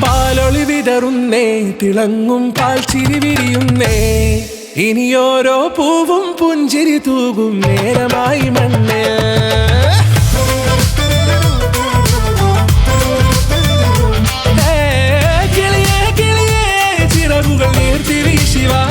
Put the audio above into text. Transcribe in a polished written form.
പാലൊളി വിതറുന്നേ, തിളങ്ങും പാൽ ചിരി വിരിയുന്നേ, ഇനിയോരോ പൂവും പുഞ്ചിരി തൂകും നേരമായി മണ്ണ്. കിളിയേ കിളിയേ ചിറകുകൾ നീർത്തി വീശിവാ.